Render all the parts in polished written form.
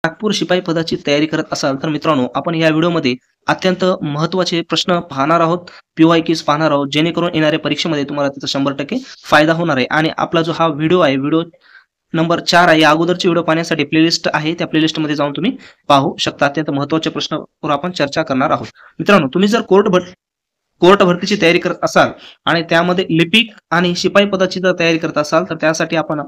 नागपूर शिपाई पदाची तयारी करत असाल तर मित्रांनो आपण या व्हिडिओमध्ये अत्यंत महत्त्वाचे प्रश्न पाहणार आहोत. PYQs पाहणार आहोत जेणेकरून येणाऱ्या परीक्षेमध्ये तुम्हाला त्याचा 100% फायदा होणार आहे. आणि आपला जो हा व्हिडिओ आहे व्हिडिओ नंबर 4 आहे. या अगोदरचे व्हिडिओ पाहण्यासाठी प्लेलिस्ट आहे. त्या प्लेलिस्टमध्ये जाऊन तुम्ही पाहू शकता. अत्यंत महत्त्वाच्या प्रश्नावर आपण चर्चा करणार आहोत. मित्रांनो तुम्ही जर कोर्ट भरतीची तयारी करत असाल आणि त्यामध्ये लिपिक आणि शिपाई पदाची जर तयारी करत असाल तर त्यासाठी आपण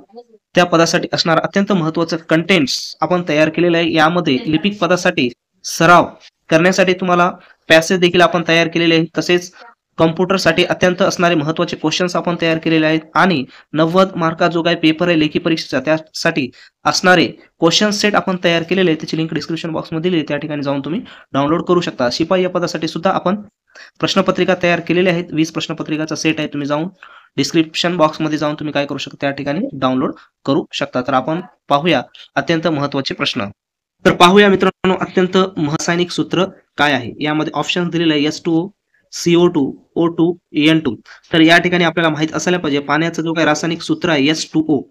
त्या पदासाठी असणारा अत्यंत महत्त्वाचं कंटेंट्स आपण तयार केलेलं आहे. यामध्ये लिपिक पदासाठी सराव करण्यासाठी तुम्हाला पॅसेज देखील आपण तयार केलेले आहेत. तसेच कॉम्प्युटरसाठी अत्यंत असणारे महत्त्वाचे क्वेश्चन्स आपण तयार केलेले आहेत आणि 90 मार्का जो काही पेपर आहे लेखी परीक्षेचा त्यासाठी असणारे क्वेश्चन सेट आपण तयार केलेले आहे. त्याची लिंक डिस्क्रिप्शन बॉक्समध्ये दिली आहे. त्या ठिकाणी जाऊन तुम्ही डाउनलोड करू शकता. शिपाई या पदासाठी सुद्धा आपण प्रश्नपत्रिका तयार केलेल्या आहेत. 20 प्रश्नपत्रिकाचा सेट आहे. तुम्ही जाऊन डिस्क्रिप्शन बॉक्समध्ये जाऊन तुम्ही काय करू शकता त्या ठिकाणी डाउनलोड करू शकता. तर आपण पाहूया अत्यंत महत्त्वाचे प्रश्न. तर पाहूया मित्रांनो अत्यंत रासायनिक सूत्र काय आहे. यामध्ये ऑप्शन दिलेले आहे H2O, CO2, O2, N2. तर या ठिकाणी आपल्याला माहित असायला पाहिजे पाण्याचं जो काही रासायनिक सूत्र आहे H2O.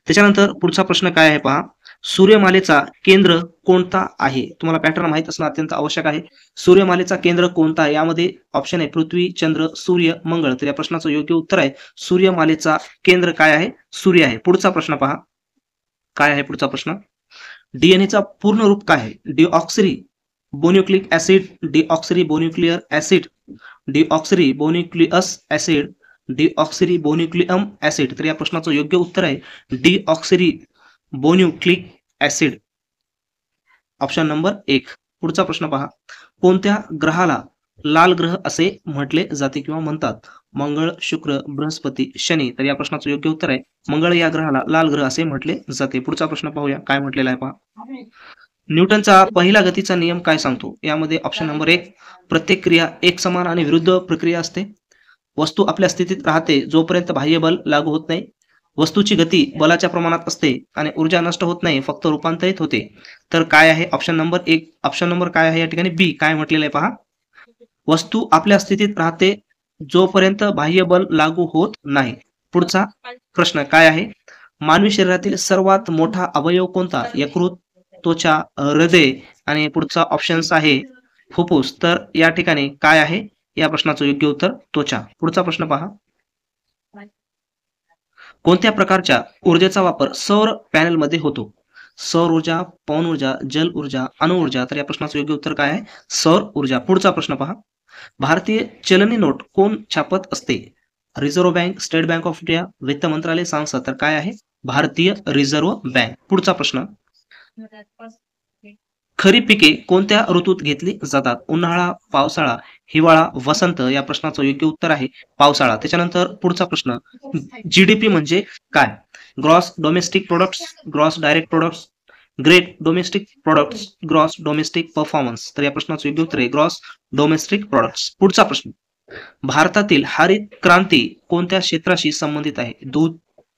त्याच्यानंतर पुढचा प्रश्न काय आहे पहा. सूर्यमालेचा केंद्र कोणता आहे. तुम्हाला पॅटर्न माहित असणं अत्यंत आवश्यक आहे. सूर्यमालेचा केंद्र कोणता आहे. यामध्ये ऑप्शन आहे पृथ्वी, चंद्र, सूर्य, मंगळ. तर या प्रश्नाचं योग्य उत्तर आहे सूर्यमालेचा केंद्र काय आहे, सूर्य आहे. पुढचा प्रश्न पहा काय आहे. पुढचा प्रश्न डीएनएचा पूर्ण रूप काय आहे. डिऑक्सिरी बोन्युक्लिक ऍसिड, डिऑक्सिरी बोन्युक्लियर ऍसिड, डिऑक्सिरी बोन्युक्लियस ऍसिड, डिऑक्सिरी बोन्युक्लियम ऍसिड. तर या प्रश्नाचं योग्य उत्तर आहे डिऑक्सिरी बोन्युक्लिक ऍसिड, ऑप्शन नंबर 1. पुढचा प्रश्न पहा कोणत्या ग्रहाला लाल ग्रह असे म्हटले जाते किंवा म्हणतात. मंगळ, शुक्र, बृहस्पती, शनी. तर या प्रश्नाचं योग्य उत्तर आहे मंगळ या ग्रहाला लाल ग्रह असे म्हटले जाते. पुढचा प्रश्न पाहूया काय म्हटलेला आहे पहा. न्यूटनचा पहिला गतीचा नियम काय सांगतो. यामध्ये ऑप्शन नंबर 1 प्रत्येक क्रिया एक समान आणि विरुद्ध प्रक्रिया असते. वस्तू आपल्या स्थितीत राहते जोपर्यंत बाह्य बल लागू होत नाही. वस्तूची गती बलाच्या प्रमाणात असते आणि ऊर्जा नष्ट होत नाही फक्त रूपांतरित होते. तर काय आहे ऑप्शन नंबर 1. ऑप्शन नंबर काय आहे या ठिकाणी बी. काय म्हटलेलं आहे पहा वस्तू आपल्या स्थितीत राहते जोपर्यंत बाह्य बल लागू होत नाही. पुढचा प्रश्न काय आहे. मानवी शरीरातील सर्वात मोठा अवयव कोणता. यकृत, त्वचा, हृदय. आणि पुढचा ऑप्शन्स आहे फुफ्फुस. तर या ठिकाणी काय आहे या प्रश्नाचं योग्य उत्तर त्वचा. पुढचा प्रश्न पहा कोणत्या प्रकारच्या ऊर्जेचा वापर सौर पॅनलमध्ये होतो. सौर ऊर्जा, पवन ऊर्जा, जल ऊर्जा, अणु ऊर्जा. तर या प्रश्नाचं योग्य उत्तर काय आहे सौर ऊर्जा. पुढचा प्रश्न पहा भारतीय चलनी नोट कोण छापत असते. Reserve bank, state bank of India, वित्त मंत्रालय, संसद. तर काय आहे भारतीय रिझर्व्ह बँक. पुढचा प्रश्न खरीप पिके कोणत्या ऋतूत घेतली जातात. उन्हाळा, पावसाळा, हिवाळा, वसंत. या प्रश्नाचं योग्य उत्तर आहे पावसाळा. त्याच्यानंतर पुढचा प्रश्न जीडीपी म्हणजे काय. Gross domestic products, gross direct products, great domestic products, gross domestic performance. तर या प्रश्नाचं योग्य उत्तर आहे ग्रॉस डोमेस्टिक प्रोडक्ट्स. पुढचा प्रश्न भारतातील हरित क्रांती कोणत्या क्षेत्राशी संबंधित आहे. दूध,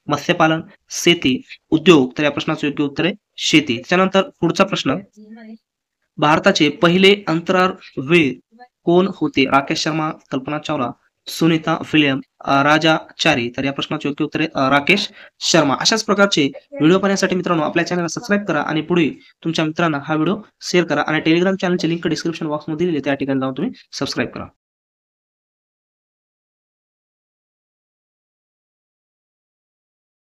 मत्स्यपालन, शेती, उद्योग. तर या प्रश्नाचं योग्य उत्तर आहे शेती. त्यानंतर पुढचा प्रश्न भारताचे पहिले अंतराळवीर कोण होते. राकेश शर्मा, कल्पना चावला, सुनीता विलियम, राजाचारी. तर या प्रश्नाचे योग्य उत्तर आहे राकेश शर्मा. अशाच प्रकारचे व्हिडिओ पाहण्यासाठी मित्रांनो आपल्या चॅनलला सबस्क्राईब करा आणि पुढे तुमच्या मित्रांना हा व्हिडिओ शेअर करा आणि टेलिग्राम चॅनलची लिंक डिस्क्रिप्शन बॉक्समध्ये दिली त्या ठिकाणी जाऊन तुम्ही सबस्क्राईब करा.